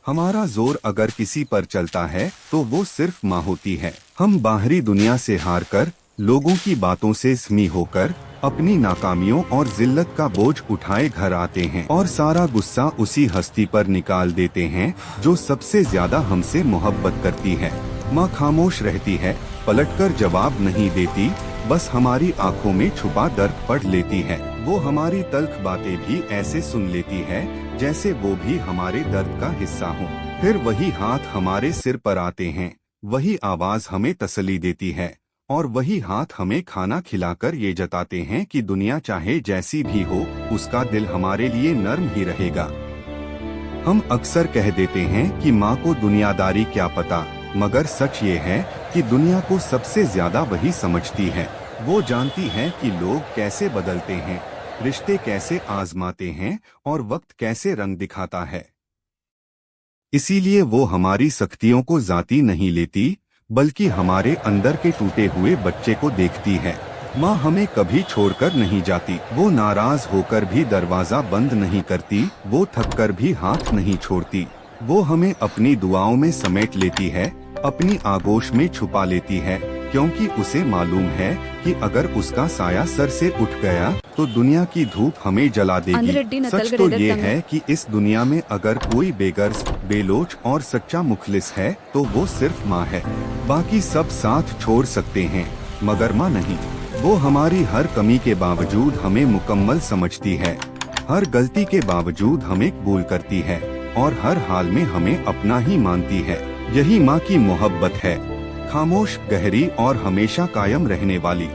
हमारा जोर अगर किसी पर चलता है तो वो सिर्फ माँ होती है। हम बाहरी दुनिया से हार कर, लोगों की बातों से स्मी होकर, अपनी नाकामियों और जिल्लत का बोझ उठाए घर आते हैं और सारा गुस्सा उसी हस्ती पर निकाल देते हैं जो सबसे ज्यादा हमसे मोहब्बत करती है। माँ खामोश रहती है, पलटकर जवाब नहीं देती, बस हमारी आंखों में छुपा दर्द पढ़ लेती है। वो हमारी तल्ख बातें भी ऐसे सुन लेती है जैसे वो भी हमारे दर्द का हिस्सा हो। फिर वही हाथ हमारे सिर पर आते हैं, वही आवाज हमें तसल्ली देती है और वही हाथ हमें खाना खिलाकर ये जताते हैं कि दुनिया चाहे जैसी भी हो, उसका दिल हमारे लिए नर्म ही रहेगा। हम अक्सर कह देते हैं कि माँ को दुनियादारी क्या पता, मगर सच ये है कि दुनिया को सबसे ज्यादा वही समझती है। वो जानती है कि लोग कैसे बदलते हैं, रिश्ते कैसे आजमाते हैं और वक्त कैसे रंग दिखाता है। इसीलिए वो हमारी सख्तियों को जाती नहीं लेती, बल्कि हमारे अंदर के टूटे हुए बच्चे को देखती है। माँ हमें कभी छोड़कर नहीं जाती। वो नाराज होकर भी दरवाजा बंद नहीं करती, वो थककर भी हाथ नहीं छोड़ती। वो हमें अपनी दुआओं में समेट लेती है, अपनी आगोश में छुपा लेती है, क्योंकि उसे मालूम है कि अगर उसका साया सर से उठ गया तो दुनिया की धूप हमें जला देगी। सच तो ये है कि इस दुनिया में अगर कोई बेगर्ज, बेलोच और सच्चा मुखलिस है तो वो सिर्फ माँ है। बाकी सब साथ छोड़ सकते हैं, मगर माँ नहीं। वो हमारी हर कमी के बावजूद हमें मुकम्मल समझती है, हर गलती के बावजूद हमें कबूल करती है और हर हाल में हमें अपना ही मानती है। यही माँ की मोहब्बत है, खामोश, गहरी और हमेशा कायम रहने वाली।